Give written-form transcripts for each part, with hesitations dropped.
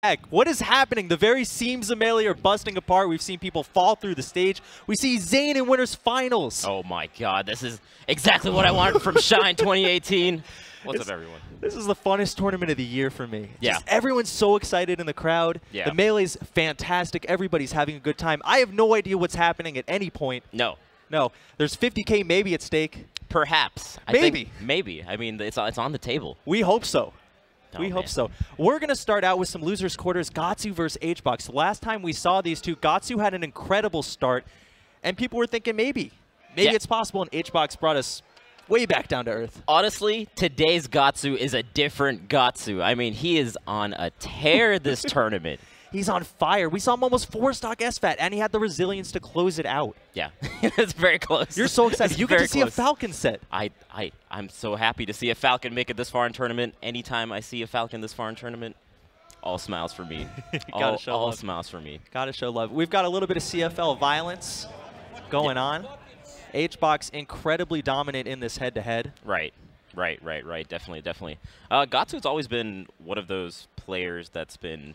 Heck, what is happening? The very seams of Melee are busting apart. We've seen people fall through the stage. We see Zayn in Winners Finals. Oh my god, this is exactly what I wanted from Shine 2018. What's up, everyone? This is the funnest tournament of the year for me. Yeah. Just everyone's so excited in the crowd. Yeah. The Melee's fantastic. Everybody's having a good time. I have no idea what's happening at any point. No. No. There's 50K maybe at stake. Perhaps. Maybe. Maybe. I mean, it's on the table. We hope so. Oh, we hope man. so. We're going to start out with some losers quarters, Gahtzu versus Hbox. The last time we saw these two, Gahtzu had an incredible start, and people were thinking maybe it's possible, and Hbox brought us way back down to earth. Honestly, today's Gahtzu is a different Gahtzu. I mean, he is on a tear this tournament. He's on fire. We saw him almost 4-stock SFAT, and he had the resilience to close it out. Yeah, it's very close. You're so excited. You get to see a Falcon set. I'm so happy to see a Falcon make it this far in tournament. Anytime I see a Falcon this far in tournament, all smiles for me. all smiles for me. Gotta show love. We've got a little bit of CFL violence going on. Hbox incredibly dominant in this head-to-head. Right. Definitely. Gahtzu's always been one of those players that's been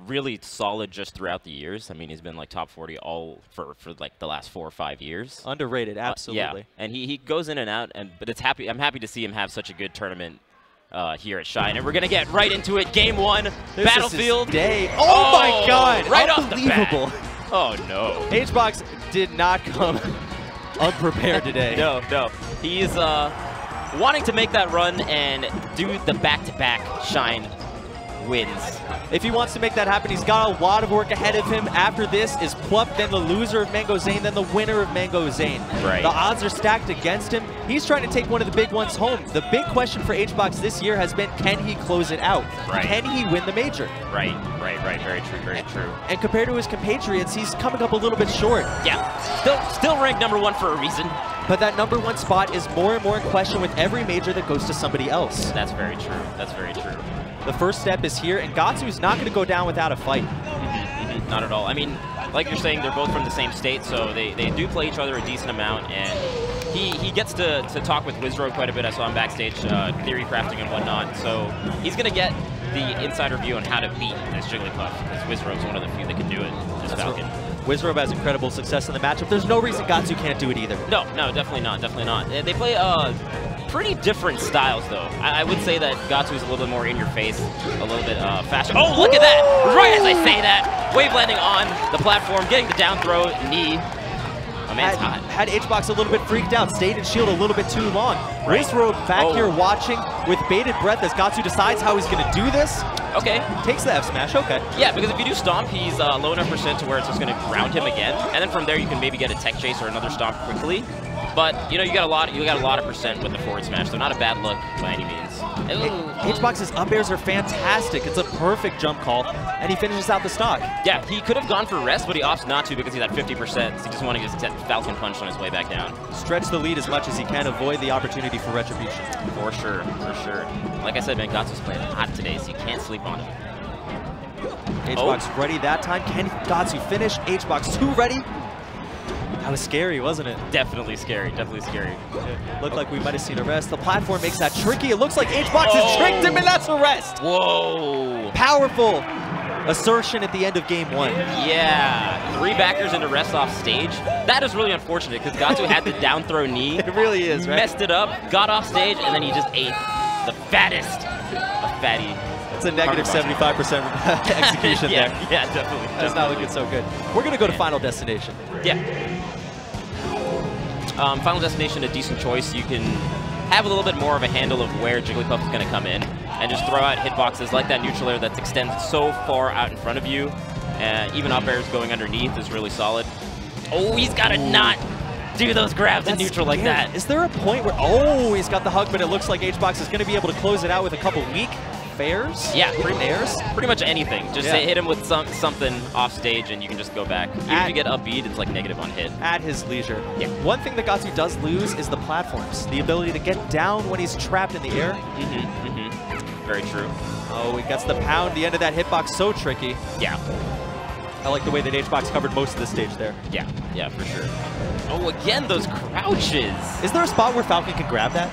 really solid just throughout the years. I mean, he's been like top 40 all for like the last 4 or 5 years. Underrated, absolutely. Yeah, and he goes in and out, but I'm happy to see him have such a good tournament here at Shine. And we're gonna get right into it. Game 1, this Battlefield. Is his day. Oh my God! Right off the bat. Unbelievable. Oh no. Hbox did not come unprepared today. No. He's wanting to make that run and do the back-to-back Shine wins. If he wants to make that happen, he's got a lot of work ahead of him. After this is Plup, then the loser of Mango Zayn, then the winner of Mango Zayn. Right. The odds are stacked against him. He's trying to take one of the big ones home. The big question for Hbox this year has been, can he close it out? Right. Can he win the major? Right. Very true. And compared to his compatriots, he's coming up a little bit short. Yeah. Still ranked #1 for a reason. But that #1 spot is more and more in question with every major that goes to somebody else. That's very true. The first step is here, and Gahtzu's not going to go down without a fight. Not at all. I mean, like you're saying, they're both from the same state, so they do play each other a decent amount, and he gets to talk with Wizrobe quite a bit. I saw him backstage theory crafting and whatnot, so he's going to get the insider view on how to beat this Jigglypuff, because Wizrobe's one of the few that can do it, this Falcon. Wizrobe has incredible success in the matchup. There's no reason Gahtzu can't do it either. No, definitely not. They play pretty different styles, though. I would say that Gahtzu is a little bit more in your face, a little bit faster. Oh, look at that! Right as I say that, wave landing on the platform, getting the down throw knee. My man's hot. Had Hbox a little bit freaked out, stayed in shield a little bit too long. Wizrobe back here watching with bated breath as Gahtzu decides how he's going to do this. Okay. Takes the F smash, okay. Yeah, because if you do stomp, he's low enough percent to where it's just going to ground him again, and then from there you can maybe get a tech chase or another stomp quickly. But you know, you got a lot of percent with the forward smash, so not a bad look by any means. Hbox's up airs are fantastic. It's a perfect jump call, and he finishes out the stock. Yeah, he could have gone for rest, but he opts not to because he's at 50%. So he just wanted to get that Falcon punch on his way back down. Stretch the lead as much as he can, avoid the opportunity for retribution. For sure. Like I said, man, Gahtzu's playing hot today, so you can't sleep on him. Hbox ready that time. Can Gahtzu finish? Hbox 2 ready. That was scary, wasn't it? Definitely scary. Looked like we might have seen a rest. The platform makes that tricky. It looks like Hbox has tricked him, and that's a rest. Whoa. Powerful assertion at the end of game 1. Yeah. 3 backers into rest off stage. That is really unfortunate because Gahtzu had the down throw knee. It really is, right? Messed it up, got off stage, and then he just ate the fattest of fatty. It's a negative 75% execution there. Yeah, definitely. That's not looking so good. We're going to go to Final Destination. Yeah. Final Destination, a decent choice. You can have a little bit more of a handle of where Jigglypuff is going to come in and just throw out hitboxes like that neutral air that extends so far out in front of you. Even up airs going underneath is really solid. Oh, he's got to not do those grabs in neutral like that. Is there a point where, oh, he's got the hug, but it looks like Hbox is going to be able to close it out with a couple weak fairs? Yeah, pretty much anything. Just hit him with something off stage and you can just go back. Even if you get upbeat, it's like negative on hit. At his leisure. Yeah. One thing that Gahtzu does lose is the platforms. The ability to get down when he's trapped in the air. Very true. Oh, he gets the pound. The end of that hitbox so tricky. Yeah. I like the way that Hbox covered most of the stage there. Yeah, for sure. Oh, again, those crouches. Is there a spot where Falcon can grab that?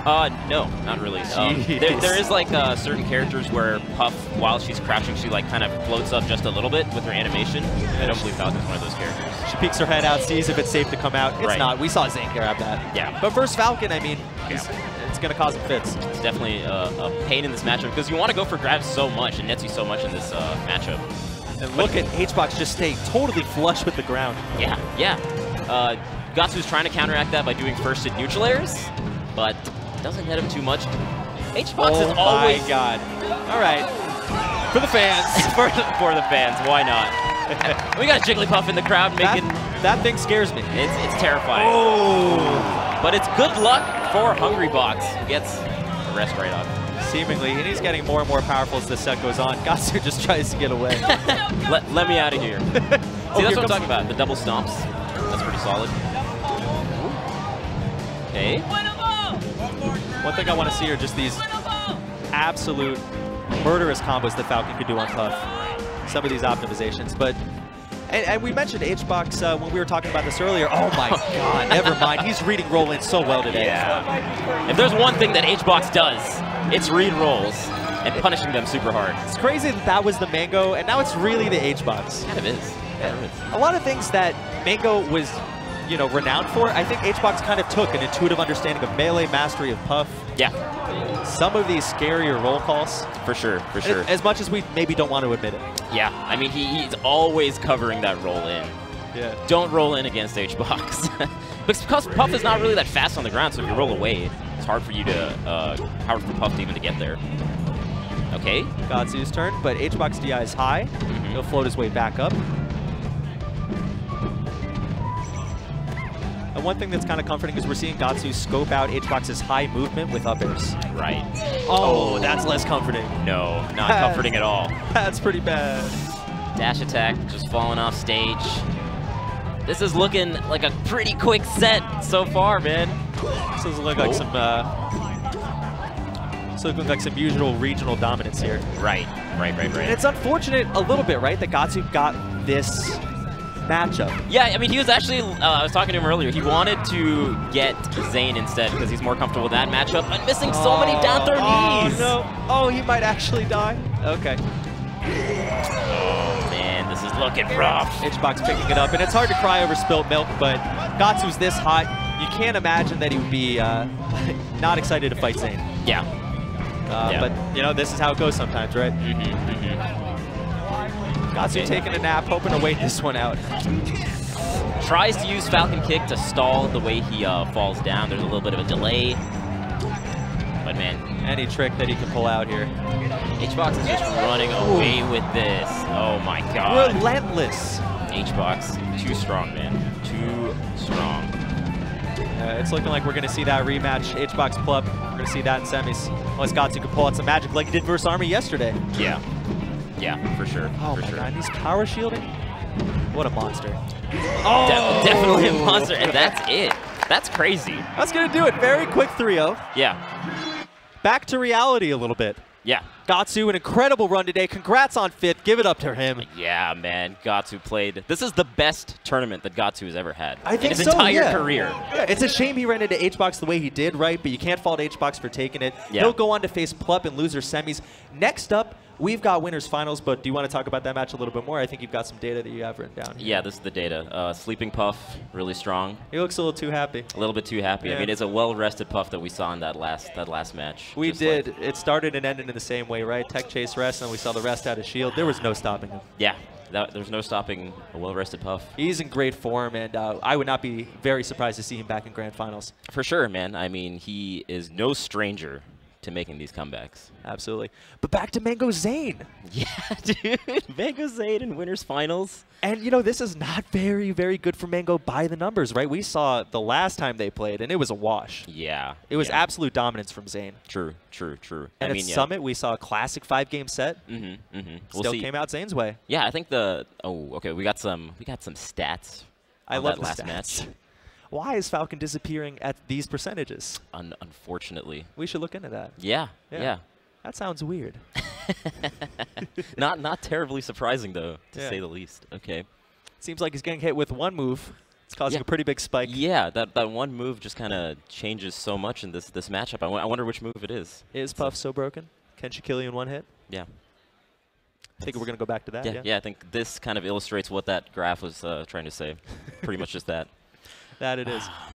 No, not really. There is like certain characters where Puff, while she's crouching, she like kind of floats up just a little bit with her animation. I don't believe Falcon's one of those characters. She peeks her head out, sees if it's safe to come out. It's not. We saw Zane grab that. Yeah. But versus Falcon, I mean, it's going to cause him fits. It's definitely a pain in this matchup because you want to go for grabs so much and nets you so much in this matchup. And look at HBox just staying totally flush with the ground. Yeah, yeah. Gahtzu's trying to counteract that by doing first hit neutral airs, but doesn't hit him too much. HBox is always... Oh my god. All right. For the fans. for the fans, why not? We got Jigglypuff in the crowd making... That thing scares me. It's terrifying. Oh. But it's good luck for Hungrybox, who gets the rest right on. Seemingly, and he's getting more and more powerful as the set goes on. Gahtzu just tries to get away. let me out of here. See, that's what I'm talking about. The double stomps. That's pretty solid. Okay. One thing I want to see are just these absolute murderous combos that Falcon could do on Puff. Some of these optimizations, but and we mentioned HBox when we were talking about this earlier. Oh my god, never mind. He's reading roll-in so well today. Yeah. If there's one thing that HBox does, it's read rolls and punishing them super hard. It's crazy that was the Mango, and now it's really the HBox. Kind of is. A lot of things that Mango was, you know, renowned for, I think HBox kind of took an intuitive understanding of melee, mastery of Puff. Yeah. Some of these scarier roll calls. For sure, for sure. As much as we maybe don't want to admit it. Yeah, I mean, he's always covering that roll in. Yeah. Don't roll in against HBox. Because Puff is not really that fast on the ground, so if you roll away, it's hard for you to, hard for Puff to even to get there. Okay. Gahtzu's turn, but HBox DI is high. He'll float his way back up. And one thing that's kind of comforting is we're seeing Gahtzu scope out HBox's high movement with up airs. Right. Oh, that's less comforting. No, not comforting at all. That's pretty bad. Dash attack, just falling off stage. This is looking like a pretty quick set so far, man. This is looking like some usual regional dominance here. Right. And it's unfortunate a little bit, right, that Gahtzu got this matchup. Yeah, I mean, he was actually, I was talking to him earlier, he wanted to get Zane instead because he's more comfortable with that matchup, but missing so many down throw knees. Oh, no. Oh, he might actually die. Okay. Oh, man, this is looking rough. HBox picking it up, and it's hard to cry over spilt milk, but Gahtzu's this hot, you can't imagine that he would be not excited to fight Zane. Yeah. But, you know, this is how it goes sometimes, right? Gahtzu taking a nap, hoping to wait this one out. Tries to use Falcon Kick to stall the way he falls down. There's a little bit of a delay. But, man. Any trick that he can pull out here. HBox is just running away with this. Oh, my God. Relentless. HBox, too strong, man. Too strong. It's looking like we're going to see that rematch, HBox Plup. We're going to see that in semis. Unless Gahtzu can pull out some magic like he did versus Army yesterday. Yeah. Yeah, for sure. Oh, my God. He's power shielding? What a monster. Oh! Definitely a monster, and that's it. That's crazy. That's going to do it. Very quick 3-0. Yeah. Back to reality a little bit. Yeah. Gahtzu, an incredible run today. Congrats on 5th. Give it up to him. Yeah, man. Gahtzu played. This is the best tournament that Gahtzu has ever had. I think in his entire career. Yeah, it's a shame he ran into HBox the way he did, right? But you can't fault HBox for taking it. Yeah. He'll go on to face Plup in loser semis. Next up, we've got winners finals, but do you want to talk about that match a little bit more? I think you've got some data that you have written down here. Yeah, this is the data. Sleeping Puff, really strong. He looks a little too happy. A little bit too happy. Yeah. I mean, it's a well-rested Puff that we saw in that last match. We did. Like, it started and ended in the same way, right? Tech chase rest, and we saw the rest out of shield. There was no stopping him. Yeah, there's no stopping a well-rested Puff. He's in great form, and I would not be very surprised to see him back in grand finals. For sure, man. I mean, he is no stranger to making these comebacks. Absolutely. But back to Mango Zane. Yeah, dude. Mango Zane in winners finals. And, you know, this is not very, very good for Mango by the numbers, right? We saw the last time they played, and it was a wash. Yeah. It was absolute dominance from Zane. True. And at Summit, we saw a classic 5-game set. Still came out Zane's way. Yeah, I think we got some stats. I love that last stats. match. Why is Falcon disappearing at these percentages? Unfortunately. We should look into that. Yeah. That sounds weird. not terribly surprising, though, to say the least. Okay. Seems like he's getting hit with one move. It's causing a pretty big spike. Yeah, that one move just kind of changes so much in this matchup. I wonder which move it is. Is Puff so broken? Can she kill you in one hit? Yeah. I think we're going to go back to that. Yeah, I think this kind of illustrates what that graph was trying to say. Pretty much just that. That it is.